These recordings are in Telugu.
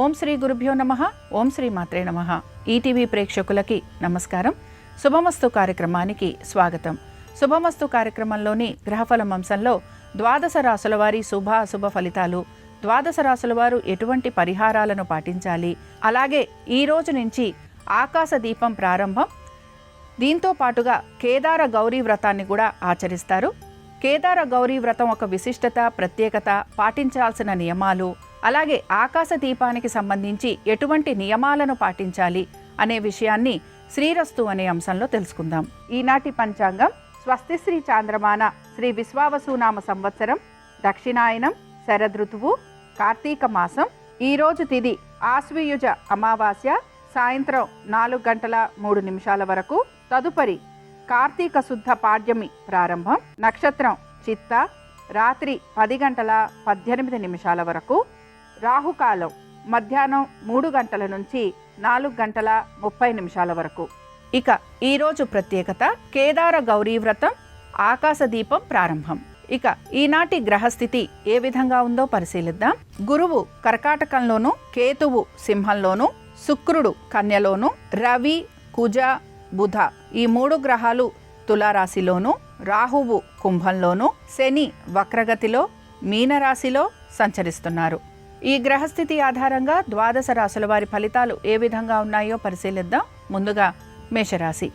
ఓం శ్రీ గురుభ్యో నమః. ఓం శ్రీ మాత్రే నమః. ఈటీవీ ప్రేక్షకులకి నమస్కారం. శుభమస్తు కార్యక్రమానికి స్వాగతం. శుభమస్తు కార్యక్రమంలోని గ్రహఫలం అంశంలో ద్వాదశ రాశుల వారి శుభ అశుభ ఫలితాలు, ద్వాదశ రాశుల వారు ఎటువంటి పరిహారాలను పాటించాలి, అలాగే ఈ రోజు నుంచి ఆకాశ దీపం ప్రారంభం, దీంతో పాటుగా కేదార గౌరీ వ్రతాన్ని కూడా ఆచరిస్తారు. కేదార గౌరీ వ్రతం ఒక విశిష్టత, ప్రత్యేకత, పాటించాల్సిన నియమాలు, అలాగే ఆకాశ దీపానికి సంబంధించి ఎటువంటి నియమాలను పాటించాలి అనే విషయాన్ని శ్రీరస్తు అనే అంశంలో తెలుసుకుందాం. ఈనాటి పంచాంగం స్వస్తి శ్రీ చాంద్రమాన శ్రీ విశ్వావసునామ సంవత్సరం, దక్షిణాయనం, శరదృతువు, కార్తీక మాసం. ఈరోజు తిథి ఆశ్వయుజ అమావాస్య, సాయంత్రం 4:03 వరకు. తదుపరి కార్తీక శుద్ధ పాడ్యమి ప్రారంభం. నక్షత్రం చిత్త, రాత్రి 10:18 వరకు. రాహుకాలం మధ్యాహ్నం 3 గంటల నుంచి 4:30 వరకు. ఇక ఈరోజు ప్రత్యేకత కేదార గౌరీ వ్రతం, ఆకాశ దీపం ప్రారంభం. ఇక ఈనాటి గ్రహస్థితి ఏ విధంగా ఉందో పరిశీలిద్దాం. గురువు కర్కాటకంలోను, కేతువు సింహంలోను, శుక్రుడు కన్యలోను, రవి, కుజ, బుధ ఈ 3 గ్రహాలు తులారాశిలోను, రాహువు కుంభంలోను, శని వక్రగతిలో మీనరాశిలో సంచరిస్తున్నారు. ఈ గ్రహస్థితి ఆధారంగా ద్వాదశ రాశుల వారి ఫలితాలు ఏ విధంగా ఉన్నాయో పరిశీలిద్దాం. ముందుగా మేషరాశి.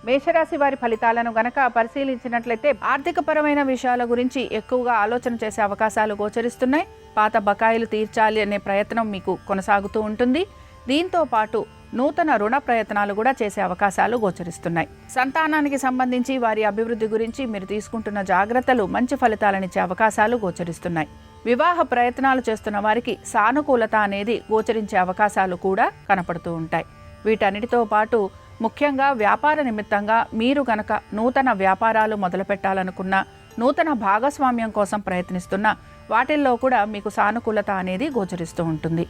మేషరాశి వారి ఫలితాలను గనక పరిశీలించినట్లయితే ఆర్థికపరమైన విషయాల గురించి ఎక్కువగా ఆలోచన చేసే అవకాశాలు గోచరిస్తున్నాయి. పాత బకాయిలు తీర్చాలి అనే ప్రయత్నం మీకు కొనసాగుతూ ఉంటుంది. దీంతో పాటు నూతన రుణ ప్రయత్నాలు కూడా చేసే అవకాశాలు గోచరిస్తున్నాయి. సంతానానికి సంబంధించి వారి అభివృద్ధి గురించి మీరు తీసుకుంటున్న జాగ్రత్తలు మంచి ఫలితాలనిచ్చే అవకాశాలు గోచరిస్తున్నాయి. వివాహ ప్రయత్నాలు చేస్తున్న వారికి సానుకూలత అనేది గోచరించే అవకాశాలు కూడా కనపడుతూ ఉంటాయి. వీటన్నిటితో పాటు ముఖ్యంగా వ్యాపార నిమిత్తంగా మీరు గనక నూతన వ్యాపారాలు మొదలు పెట్టాలనుకున్న, నూతన భాగస్వామ్యం కోసం ప్రయత్నిస్తున్న వాటిల్లో కూడా మీకు సానుకూలత అనేది గోచరిస్తూ ఉంటుంది.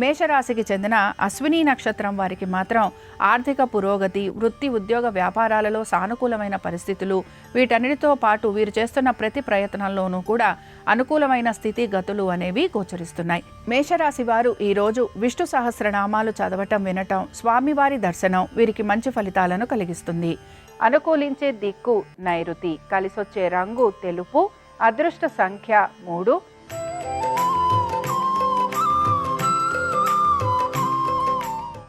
మేషరాశికి చెందిన అశ్విని నక్షత్రం వారికి మాత్రం ఆర్థిక పురోగతి, వృత్తి ఉద్యోగ వ్యాపారాలలో సానుకూలమైన పరిస్థితులు, వీటన్నిటితో పాటు వీరు చేస్తున్న ప్రతి ప్రయత్నంలోనూ కూడా అనుకూలమైన స్థితి గతులు అనేవి గోచరిస్తున్నాయి. మేషరాశి వారు ఈరోజు విష్ణు సహస్రనామాలు చదవటం, వినటం, స్వామివారి దర్శనం వీరికి మంచి ఫలితాలను కలిగిస్తుంది. అనుకూలించే దిక్కు నైరుతి, కలిసొచ్చే రంగు తెలుపు, అదృష్ట సంఖ్య 3.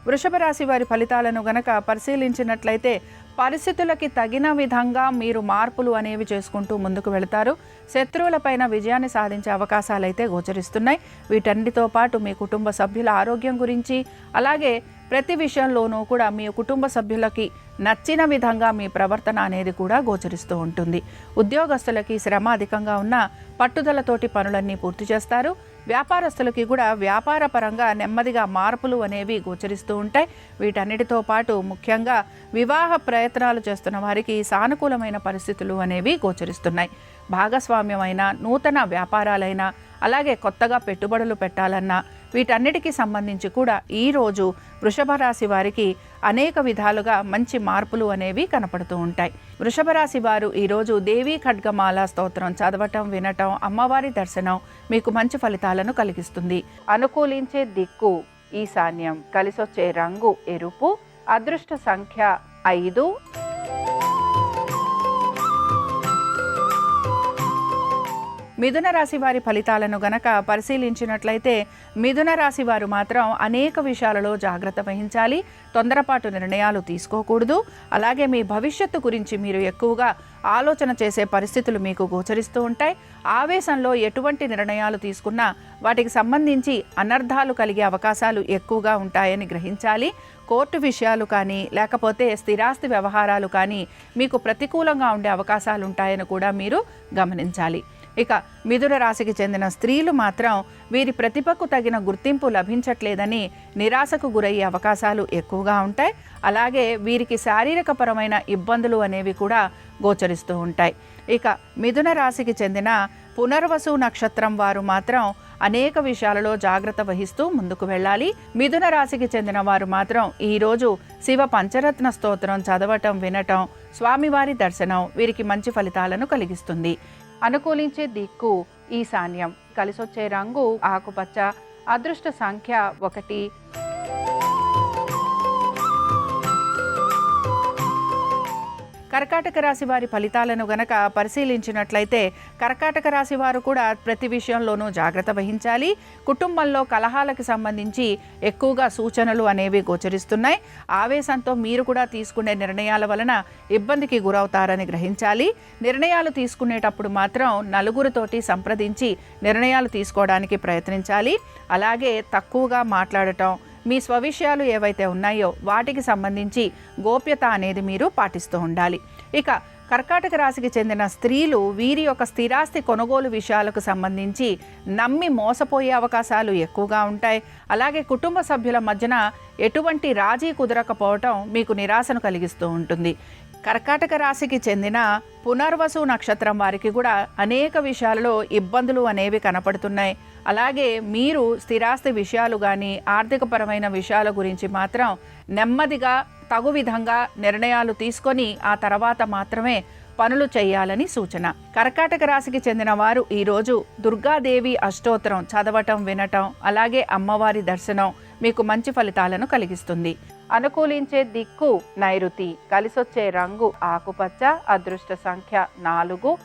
వృషభ రాశి వారి ఫలితాలను గనక పరిశీలించినట్లయితే పరిస్థితులకి తగిన విధంగా మీరు మార్పులు అనేవి చేసుకుంటూ ముందుకు వెళతారు. శత్రువులపైన విజయాన్ని సాధించే అవకాశాలు అయితే గోచరిస్తున్నాయి. వీటన్నిటితో పాటు మీ కుటుంబ సభ్యుల ఆరోగ్యం గురించి, అలాగే ప్రతి విషయంలోనూ కూడా మీ కుటుంబ సభ్యులకి నచ్చిన విధంగా మీ ప్రవర్తన అనేది కూడా గోచరిస్తూ ఉంటుంది. ఉద్యోగస్తులకి శ్రమ అధికంగా ఉన్న పట్టుదలతోటి పనులన్నీ పూర్తి చేస్తారు. వ్యాపారస్తులకి కూడా వ్యాపార పరంగా నెమ్మదిగా మార్పులు అనేవి గోచరిస్తూ ఉంటాయి. వీటన్నిటితో పాటు ముఖ్యంగా వివాహ ప్రయత్నాలు చేస్తున్న వారికి సానుకూలమైన పరిస్థితులు అనేవి గోచరిస్తున్నాయి. భాగస్వామ్యమైన నూతన వ్యాపారాలైనా, అలాగే కొత్తగా పెట్టుబడులు పెట్టాలన్నా వీటన్నిటికీ సంబంధించి కూడా ఈరోజు వృషభ రాశి వారికి అనేక విధాలుగా మంచి మార్పులు అనేవి కనపడుతూ ఉంటాయి. వృషభ రాశి వారు ఈరోజు దేవీ ఖడ్గమాల స్తోత్రం చదవటం, వినటం, అమ్మవారి దర్శనం మీకు మంచి ఫలితాలను కలిగిస్తుంది. అనుకూలించే దిక్కు ఈశాన్యం, కలిసొచ్చే రంగు ఎరుపు, అదృష్ట సంఖ్య 5. మిథున రాశి వారి ఫలితాలను గనక పరిశీలించినట్లయితే మిథున రాశి వారు మాత్రం అనేక విషయాలలో జాగ్రత్త వహించాలి. తొందరపాటు నిర్ణయాలు తీసుకోకూడదు. అలాగే మీ భవిష్యత్తు గురించి మీరు ఎక్కువగా ఆలోచన చేసే పరిస్థితులు మీకు గోచరిస్తూ ఉంటాయి. ఆవేశంలో ఎటువంటి నిర్ణయాలు తీసుకున్నా వాటికి సంబంధించి అనర్థాలు కలిగే అవకాశాలు ఎక్కువగా ఉంటాయని గ్రహించాలి. కోర్టు విషయాలు కానీ, లేకపోతే స్థిరాస్తి వ్యవహారాలు కానీ మీకు ప్రతికూలంగా ఉండే అవకాశాలు ఉంటాయని కూడా మీరు గమనించాలి. ఇక మిథున రాశికి చెందిన స్త్రీలు మాత్రం వీరి ప్రతిభకు తగిన గుర్తింపు లభించట్లేదని నిరాశకు గురయ్యే అవకాశాలు ఎక్కువగా ఉంటాయి. అలాగే వీరికి శారీరకపరమైన ఇబ్బందులు అనేవి కూడా గోచరిస్తూ ఉంటాయి. ఇక మిథున రాశికి చెందిన పునర్వసు నక్షత్రం వారు మాత్రం అనేక విషయాలలో జాగ్రత్త వహిస్తూ ముందుకు వెళ్ళాలి. మిథున రాశికి చెందిన వారు మాత్రం ఈరోజు శివ పంచరత్న స్తోత్రం చదవటం, వినటం, స్వామివారి దర్శనం వీరికి మంచి ఫలితాలను కలిగిస్తుంది. అనుకూలించే దిక్కు ఈశాన్యం, కలిసొచ్చే రంగు ఆకుపచ్చ, అదృష్ట సంఖ్య 1. కర్కాటక రాశి వారి ఫలితాలను గనక పరిశీలించినట్లయితే కర్కాటక రాశి వారు కూడా ప్రతి విషయంలోనూ జాగ్రత్త వహించాలి. కుటుంబంలో కలహాలకు సంబంధించి ఎక్కువగా సూచనలు అనేవి గోచరిస్తున్నాయి. ఆవేశంతో మీరు కూడా తీసుకునే నిర్ణయాల వలన ఇబ్బందికి గురవుతారని గ్రహించాలి. నిర్ణయాలు తీసుకునేటప్పుడు మాత్రం నలుగురితోటి సంప్రదించి నిర్ణయాలు తీసుకోవడానికి ప్రయత్నించాలి. అలాగే తక్కువగా మాట్లాడటం, మీ స్వవిషయాలు ఏవైతే ఉన్నాయో వాటికి సంబంధించి గోప్యత అనేది మీరు పాటిస్తూ ఉండాలి. ఇక కర్కాటక రాశికి చెందిన స్త్రీలు వీరి యొక్క స్థిరాస్తి కొనుగోలు విషయాలకు సంబంధించి నమ్మి మోసపోయే అవకాశాలు ఎక్కువగా ఉంటాయి. అలాగే కుటుంబ సభ్యుల మధ్యన ఎటువంటి రాజీ కుదరకపోవటం మీకు నిరాశను కలిగిస్తూ ఉంటుంది. కర్కాటక రాశికి చెందిన పునర్వసు నక్షత్రం వారికి కూడా అనేక విషయాలలో ఇబ్బందులు అనేవి కనపడుతున్నాయి. అలాగే మీరు స్థిరాస్తి విషయాలు కానీ ఆర్థికపరమైన విషయాల గురించి మాత్రం నెమ్మదిగా తగు విధంగా నిర్ణయాలు తీసుకొని ఆ తర్వాత మాత్రమే పనులు చేయాలని సూచన. కర్కాటక రాశికి చెందిన వారు ఈరోజు దుర్గాదేవి అష్టోత్తరం చదవటం, వినటం, అలాగే అమ్మవారి దర్శనం మీకు మంచి ఫలితాలను కలిగిస్తుంది. అనుకూలించే దిక్కు నైరుతి, కలిసొచ్చే రంగు ఆకుపచ్చ, అదృష్ట సంఖ్య 4.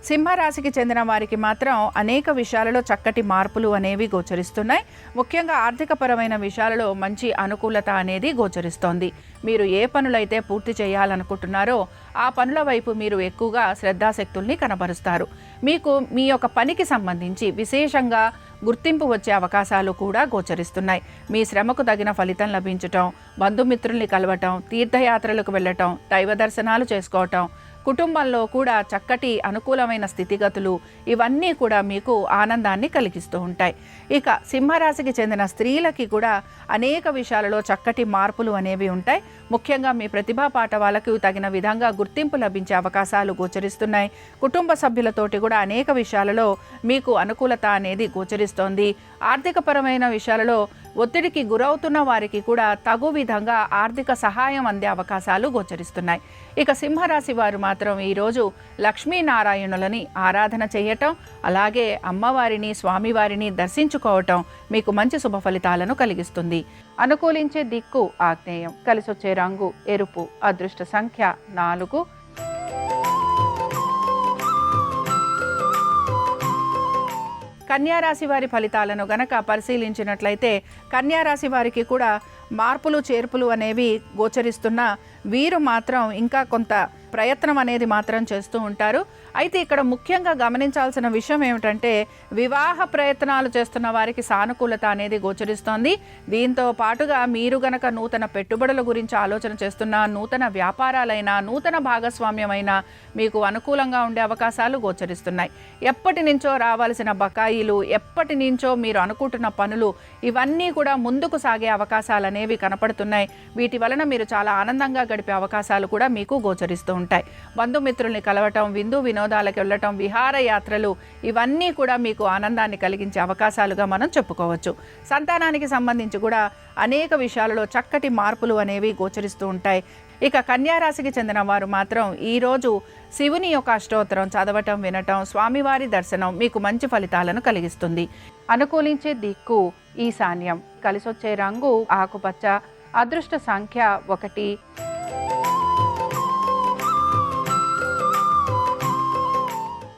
సింహరాశికి చెందిన వారికి మాత్రం అనేక విషయాలలో చక్కటి మార్పులు అనేవి గోచరిస్తున్నాయి. ముఖ్యంగా ఆర్థికపరమైన విషయాలలో మంచి అనుకూలత అనేది గోచరిస్తోంది. మీరు ఏ పనులైతే పూర్తి చేయాలనుకుంటున్నారో ఆ పనుల వైపు మీరు ఎక్కువగా శ్రద్ధాశక్తుల్ని కనబరుస్తారు. మీకు మీ యొక్క పనికి సంబంధించి విశేషంగా గుర్తింపు వచ్చే అవకాశాలు కూడా గోచరిస్తున్నాయి. మీ శ్రమకు తగిన ఫలితం లభించటం, బంధుమిత్రుల్ని కలవటం, తీర్థయాత్రలకు వెళ్ళటం, దైవ దర్శనాలు చేసుకోవటం, కుటుంబంలో కూడా చక్కటి అనుకూలమైన స్థితిగతులు, ఇవన్నీ కూడా మీకు ఆనందాన్ని కలిగిస్తూ ఉంటాయి. ఇక సింహరాశికి చెందిన స్త్రీలకి కూడా అనేక విషయాలలో చక్కటి మార్పులు అనేవి ఉంటాయి. ముఖ్యంగా మీ ప్రతిభా పాఠవాలకు తగిన విధంగా గుర్తింపు లభించే అవకాశాలు గోచరిస్తున్నాయి. కుటుంబ సభ్యులతోటి కూడా అనేక విషయాలలో మీకు అనుకూలత అనేది గోచరిస్తోంది. ఆర్థికపరమైన విషయాలలో ఒత్తిడికి గురవుతున్న వారికి కూడా తగు విధంగా ఆర్థిక సహాయం అందే అవకాశాలు గోచరిస్తున్నాయి. ఇక సింహరాశి వారు మాత్రం ఈరోజు లక్ష్మీనారాయణులని ఆరాధన చేయటం, అలాగే అమ్మవారిని, స్వామివారిని దర్శించుకోవటం మీకు మంచి శుభ ఫలితాలను కలిగిస్తుంది. అనుకూలించే దిక్కు ఆగ్నేయం, కలిసొచ్చే రంగు ఎరుపు, అదృష్ట సంఖ్య 4. కన్యారాశి వారి ఫలితాలను గనక పరిశీలించినట్లయితే కన్యారాశి వారికి కూడా మార్పులు చేర్పులు అనేవి గోచరిస్తున్న వీరు మాత్రం ఇంకా కొంత ప్రయత్నం అనేది మాత్రం చేస్తూ ఉంటారు. అయితే ఇక్కడ ముఖ్యంగా గమనించాల్సిన విషయం ఏమిటంటే వివాహ ప్రయత్నాలు చేస్తున్న వారికి సానుకూలత అనేది గోచరిస్తోంది. దీంతో పాటుగా మీరు గనక నూతన పెట్టుబడుల గురించి ఆలోచన చేస్తున్న, నూతన వ్యాపారాలైనా, నూతన భాగస్వామ్యమైనా మీకు అనుకూలంగా ఉండే అవకాశాలు గోచరిస్తున్నాయి. ఎప్పటి నుంచో రావాల్సిన బకాయిలు, ఎప్పటి నుంచో మీరు అనుకుంటున్న పనులు, ఇవన్నీ కూడా ముందుకు సాగే అవకాశాలు అనేవి కనపడుతున్నాయి. వీటి వలన మీరు చాలా ఆనందంగా గడిపే అవకాశాలు కూడా మీకు గోచరిస్తూ ఉంటాయి. బంధుమిత్రుల్ని కలవటం, విందు వినోదాలకు వెళ్ళటం, విహారయాత్రలు, ఇవన్నీ కూడా మీకు ఆనందాన్ని కలిగించే అవకాశాలుగా మనం చెప్పుకోవచ్చు. సంతానానికి సంబంధించి కూడా అనేక విషయాలలో చక్కటి మార్పులు అనేవి గోచరిస్తూ ఉంటాయి. ఇక కన్యారాశికి చెందిన వారు మాత్రం ఈరోజు శివుని యొక్క అష్టోత్తరం చదవటం, వినటం, స్వామివారి దర్శనం మీకు మంచి ఫలితాలను కలిగిస్తుంది. అనుకూలించే దిక్కు ఈశాన్యం, కలిసొచ్చే రంగు ఆకుపచ్చ, అదృష్ట సంఖ్య 1.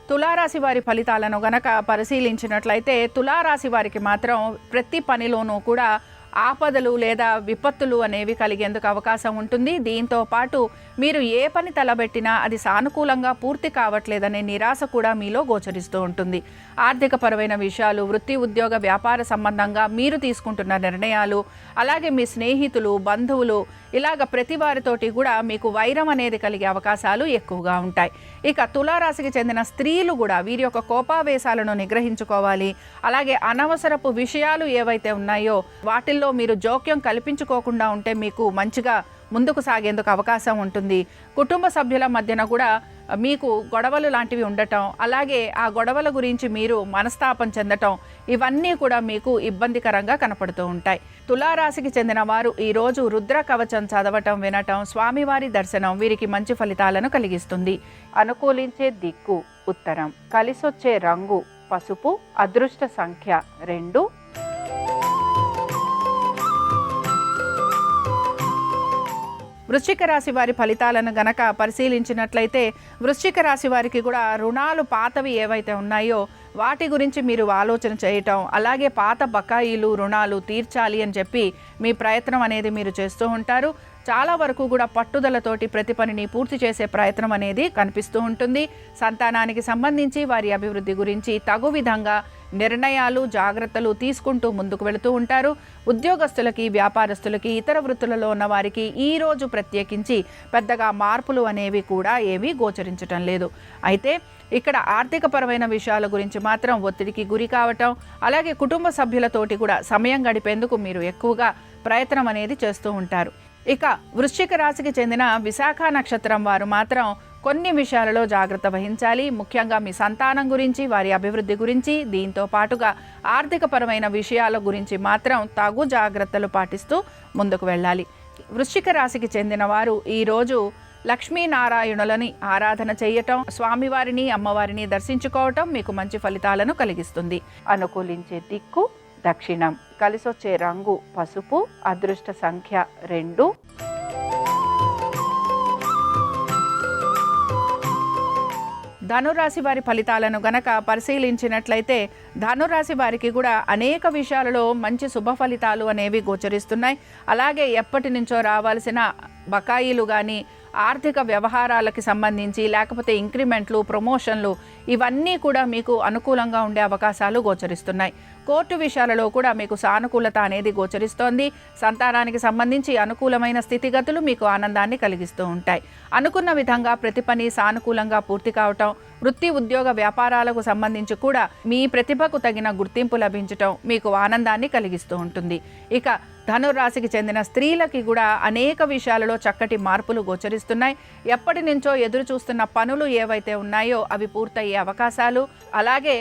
తులారాశి వారి ఫలితాలను గనక పరిశీలించినట్లయితే తులారాశి వారికి మాత్రం ప్రతి పనిలోనూ కూడా ఆపదలు లేదా విపత్తులు అనేవి కలిగేందుకు అవకాశం ఉంటుంది. దీంతో పాటు మీరు ఏ పని తలబెట్టినా అది సానుకూలంగా పూర్తి కావట్లేదనే నిరాశ కూడా మీలో గోచరిస్తూ ఉంటుంది. ఆర్థికపరమైన విషయాలు, వృత్తి ఉద్యోగ వ్యాపార సంబంధంగా మీరు తీసుకుంటున్న నిర్ణయాలు, అలాగే మీ స్నేహితులు, బంధువులు, ఇలాగ ప్రతి వారితోటి కూడా మీకు వైరం అనేది కలిగే అవకాశాలు ఎక్కువగా ఉంటాయి. ఇక తులారాశికి చెందిన స్త్రీలు కూడా వీరి యొక్క కోపావేశాలను నిగ్రహించుకోవాలి. అలాగే అనవసరపు విషయాలు ఏవైతే ఉన్నాయో వాటిల్లో మీరు జోక్యం కల్పించుకోకుండా ఉంటే మీకు మంచిగా ముందుకు సాగేందుకు అవకాశం ఉంటుంది. కుటుంబ సభ్యుల మధ్యన కూడా మీకు గొడవలు లాంటివి ఉండటం, అలాగే ఆ గొడవల గురించి మీరు మనస్తాపం చెందటం, ఇవన్నీ కూడా మీకు ఇబ్బందికరంగా కనపడుతూ ఉంటాయి. తులారాశికి చెందిన వారు ఈరోజు రుద్ర కవచం చదవటం, వినటం, స్వామివారి దర్శనం వీరికి మంచి ఫలితాలను కలిగిస్తుంది. అనుకూలించే దిక్కు ఉత్తరం, కలిసొచ్చే రంగు పసుపు, అదృష్ట సంఖ్య 2. వృశ్చిక రాశి వారి ఫలితాలను గనక పరిశీలించినట్లయితే వృశ్చిక రాశి వారికి కూడా రుణాలు పాతవి ఏవైతే ఉన్నాయో వాటి గురించి మీరు ఆలోచన చేయటం, అలాగే పాత బకాయిలు రుణాలు తీర్చాలి అని చెప్పి మీ ప్రయత్నం అనేది మీరు చేస్తూ ఉంటారు. చాలా వరకు కూడా పట్టుదలతోటి ప్రతి పనిని పూర్తి చేసే ప్రయత్నం అనేది కనిపిస్తూ ఉంటుంది. సంతానానికి సంబంధించి వారి అభివృద్ధి గురించి తగు విధంగా నిర్ణయాలు, జాగ్రత్తలు తీసుకుంటూ ముందుకు వెళుతూ ఉంటారు. ఉద్యోగస్తులకి, వ్యాపారస్తులకి, ఇతర వృత్తులలో ఉన్న వారికి ఈరోజు ప్రత్యేకించి పెద్దగా మార్పులు అనేవి కూడా ఏమీ గోచరించటం లేదు. అయితే ఇక్కడ ఆర్థికపరమైన విషయాల గురించి మాత్రం ఒత్తిడికి గురి కావటం, అలాగే కుటుంబ సభ్యులతోటి కూడా సమయం గడిపేందుకు మీరు ఎక్కువగా ప్రయత్నం అనేది చేస్తూ ఉంటారు. ఇక వృశ్చిక రాశికి చెందిన విశాఖ నక్షత్రం వారు మాత్రం కొన్ని విషయాలలో జాగ్రత్త వహించాలి. ముఖ్యంగా మీ సంతానం గురించి, వారి అభివృద్ధి గురించి, దీంతో పాటుగా ఆర్థికపరమైన విషయాల గురించి మాత్రం తగు జాగ్రత్తలు పాటిస్తూ ముందుకు వెళ్ళాలి. వృశ్చిక రాశికి చెందిన వారు ఈరోజు లక్ష్మీనారాయణులని ఆరాధన చేయటం, స్వామివారిని, అమ్మవారిని దర్శించుకోవటం మీకు మంచి ఫలితాలను కలిగిస్తుంది. అనుకూలించే దిక్కు దక్షిణం, కలిసొచ్చే రంగు పసుపు, అదృష్ట సంఖ్య 2. ధనురాశి వారి ఫలితాలను గనక పరిశీలించినట్లయితే ధనురాశి వారికి కూడా అనేక విషయాలలో మంచి శుభ ఫలితాలు అనేవి గోచరిస్తున్నాయి. అలాగే ఎప్పటి నుంచో రావాల్సిన బకాయిలు కానీ, ఆర్థిక వ్యవహారాలకి సంబంధించి, లేకపోతే ఇంక్రిమెంట్లు, ప్రమోషన్లు, ఇవన్నీ కూడా మీకు అనుకూలంగా ఉండే అవకాశాలు గోచరిస్తున్నాయి. కోర్టు విషయాలలో కూడా మీకు సానుకూలత అనేది గోచరిస్తోంది. సంతానానికి సంబంధించి అనుకూలమైన స్థితిగతులు మీకు ఆనందాన్ని కలిగిస్తూ ఉంటాయి. అనుకున్న విధంగా ప్రతి పని సానుకూలంగా పూర్తి కావటం, వృత్తి, ఉద్యోగ, వ్యాపారాలకు సంబంధించి కూడా మీ ప్రతిభకు తగిన గుర్తింపు లభించటం మీకు ఆనందాన్ని కలిగిస్తూ ఉంటుంది. ఇక ధనురాశికి చెందిన స్త్రీలకి కూడా అనేక విషయాలలో చక్కటి మార్పులు గోచరిస్తున్నాయి. ఎప్పటి నుంచో ఎదురు చూస్తున్న పనులు ఏవైతే ఉన్నాయో అవి పూర్తయ్యే అవకాశాలు, అలాగే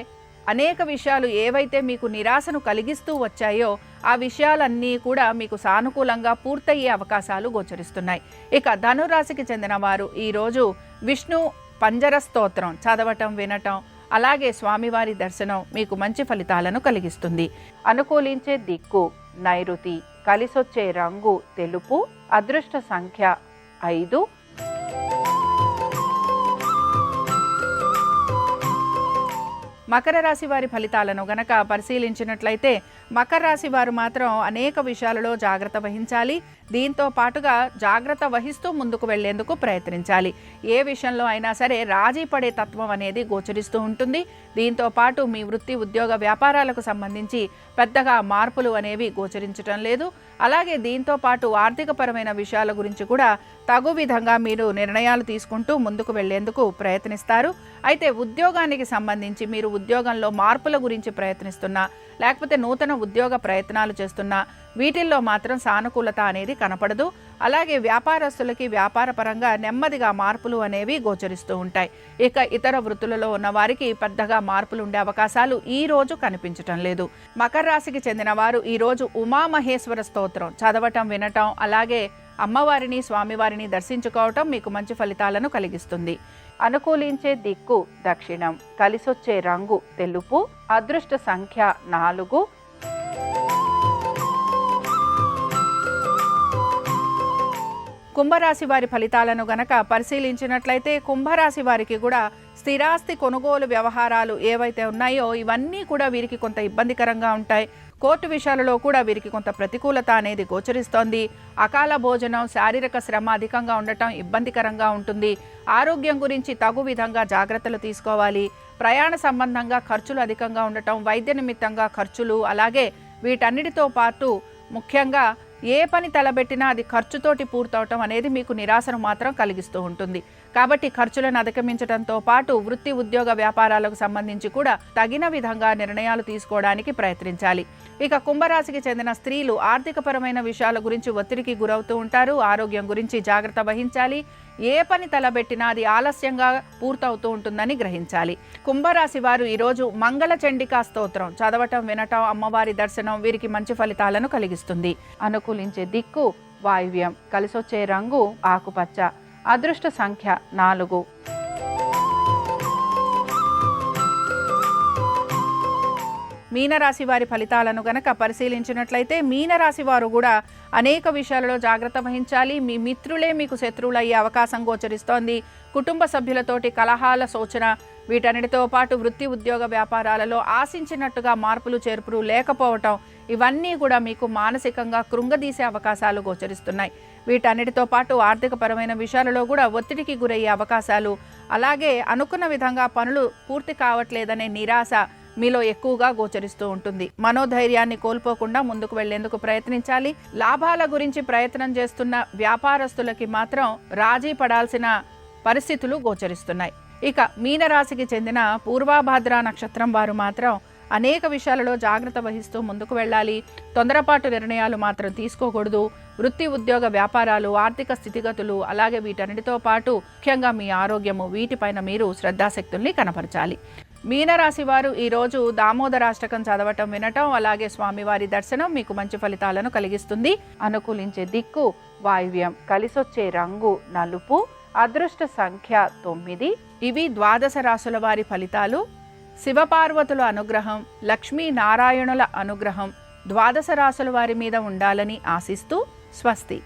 అనేక విషయాలు ఏవైతే మీకు నిరాశను కలిగిస్తూ వచ్చాయో ఆ విషయాలన్నీ కూడా మీకు సానుకూలంగా పూర్తయ్యే అవకాశాలు గోచరిస్తున్నాయి. ఇక ధనురాశికి చెందిన వారు ఈరోజు విష్ణు పంజర స్తోత్రం చదవటం, వినటం, అలాగే స్వామివారి దర్శనం మీకు మంచి ఫలితాలను కలిగిస్తుంది. అనుకూలించే దిక్కు నైరుతి, కలిసొచ్చే రంగు తెలుపు, అదృష్ట సంఖ్య 5. మకర రాశి వారి ఫలితాలను గనక పరిశీలించినట్లయితే మకర రాశి వారు మాత్రం అనేక విషయాలలో జాగ్రత్త వహించాలి. దీంతో పాటుగా జాగ్రత్త వహిస్తూ ముందుకు వెళ్లేందుకు ప్రయత్నించాలి. ఏ విషయంలో అయినా సరే రాజీ పడే తత్వం అనేది గోచరిస్తూ ఉంటుంది. దీంతో పాటు మీ వృత్తి, ఉద్యోగ, వ్యాపారాలకు సంబంధించి పెద్దగా మార్పులు అనేవి గోచరించటం లేదు. అలాగే దీంతో పాటు ఆర్థికపరమైన విషయాల గురించి కూడా తగు విధంగా మీరు నిర్ణయాలు తీసుకుంటూ ముందుకు వెళ్లేందుకు ప్రయత్నిస్తారు. అయితే ఉద్యోగానికి సంబంధించి మీరు ఉద్యోగంలో మార్పుల గురించి ప్రయత్నిస్తున్నా, లేకపోతే నూతన ఉద్యోగ ప్రయత్నాలు చేస్తున్నా వీటిల్లో మాత్రం సానుకూలత అనేది కనపడదు. అలాగే వ్యాపారస్తులకి వ్యాపారపరంగా నెమ్మదిగా మార్పులు అనేవి గోచరిస్తూ ఉంటాయి. ఇక ఇతర వృత్తులలో ఉన్న వారికి పెద్దగా మార్పులు ఉండే అవకాశాలు ఈ రోజు కనిపించటం లేదు. మకర రాశికి చెందిన వారు ఈరోజు ఉమామహేశ్వర స్తోత్రం చదవటం, వినటం, అలాగే అమ్మవారిని, స్వామివారిని దర్శించుకోవటం మీకు మంచి ఫలితాలను కలిగిస్తుంది. అనుకూలించే దిక్కు దక్షిణం, కలిసొచ్చే రంగు తెలుపు, అదృష్ట సంఖ్య 4. కుంభరాశి వారి ఫలితాలను గనక పరిశీలించినట్లయితే కుంభరాశి వారికి కూడా స్థిరాస్తి కొనుగోలు వ్యవహారాలు ఏవైతే ఉన్నాయో ఇవన్నీ కూడా వీరికి కొంత ఇబ్బందికరంగా ఉంటాయి. కోర్టు విషయాలలో కూడా వీరికి కొంత ప్రతికూలత అనేది గోచరిస్తోంది. అకాల భోజనం, శారీరక శ్రమ అధికంగా ఉండటం ఇబ్బందికరంగా ఉంటుంది. ఆరోగ్యం గురించి తగు విధంగా జాగ్రత్తలు తీసుకోవాలి. ప్రయాణ సంబంధంగా ఖర్చులు అధికంగా ఉండటం, వైద్య నిమిత్తంగా ఖర్చులు, అలాగే వీటన్నిటితో పాటు ముఖ్యంగా ఏ పని తలబెట్టినా అది ఖర్చుతోటి పూర్తవటం అనేది మీకు నిరాశను మాత్రం కలిగిస్తూ ఉంటుంది. కాబట్టి ఖర్చులను అధిగమించడంతో పాటు వృత్తి ఉద్యోగ వ్యాపారాలకు సంబంధించి కూడా తగిన విధంగా నిర్ణయాలు తీసుకోవడానికి ప్రయత్నించాలి. ఇక కుంభరాశికి చెందిన స్త్రీలు ఆర్థికపరమైన విషయాల గురించి ఒత్తిడికి గురవుతూ ఉంటారు. ఆరోగ్యం గురించి జాగ్రత్త వహించాలి. ఏ పని తలబెట్టినా అది ఆలస్యంగా పూర్తవుతూ ఉంటుందని గ్రహించాలి. కుంభరాశి వారు ఈరోజు మంగళ చండికా స్తోత్రం చదవటం, వినటం, అమ్మవారి దర్శనం వీరికి మంచి ఫలితాలను కలిగిస్తుంది. అనుకూలించే దిక్కు వాయువ్యం, కలిసొచ్చే రంగు ఆకుపచ్చ, అదృష్ట సంఖ్య 4. మీనరాశి వారి ఫలితాలను గనక పరిశీలించినట్లయితే మీనరాశి వారు కూడా అనేక విషయాలలో జాగ్రత్త వహించాలి. మీ మిత్రులే మీకు శత్రువులయ్యే అవకాశం గోచరిస్తోంది. కుటుంబ సభ్యులతోటి కలహాల సూచన, వీటన్నిటితో పాటు వృత్తి ఉద్యోగ వ్యాపారాలలో ఆశించినట్టుగా మార్పులు చేర్పులు లేకపోవటం, ఇవన్నీ కూడా మీకు మానసికంగా కృంగదీసే అవకాశాలు గోచరిస్తున్నాయి. వీటన్నిటితో పాటు ఆర్థికపరమైన విషయాలలో కూడా ఒత్తిడికి గురయ్యే అవకాశాలు, అలాగే అనుకున్న విధంగా పనులు పూర్తి కావట్లేదనే నిరాశ మీలో ఎక్కువగా గోచరిస్తూ ఉంటుంది. మనోధైర్యాన్ని కోల్పోకుండా ముందుకు వెళ్లేందుకు ప్రయత్నించాలి. లాభాల గురించి ప్రయత్నం చేస్తున్న వ్యాపారస్తులకి మాత్రం రాజీ పడాల్సిన పరిస్థితులు గోచరిస్తున్నాయి. ఇక మీనరాశికి చెందిన పూర్వాభాద్ర నక్షత్రం వారు మాత్రం అనేక విషయాలలో జాగ్రత్త వహిస్తూ ముందుకు వెళ్ళాలి. తొందరపాటు నిర్ణయాలు మాత్రం తీసుకోకూడదు. వృత్తి ఉద్యోగ వ్యాపారాలు, ఆర్థిక స్థితిగతులు, అలాగే వీటన్నిటితో పాటు ముఖ్యంగా మీ ఆరోగ్యము, వీటిపైన మీరు శ్రద్ధాశక్తుల్ని కనపరచాలి. మీనరాశి వారు ఈరోజు దామోదరాష్టకం చదవటం, వినటం, అలాగే స్వామివారి దర్శనం మీకు మంచి ఫలితాలను కలిగిస్తుంది. అనుకూలించే దిక్కు వాయువ్యం, కలిసొచ్చే రంగు నలుపు, అదృష్ట సంఖ్య 9. ఇవి ద్వాదశ రాశుల వారి ఫలితాలు. శివపార్వతుల అనుగ్రహం, లక్ష్మీనారాయణుల అనుగ్రహం ద్వాదశ రాశుల వారి మీద ఉండాలని ఆశిస్తూ స్వస్తి.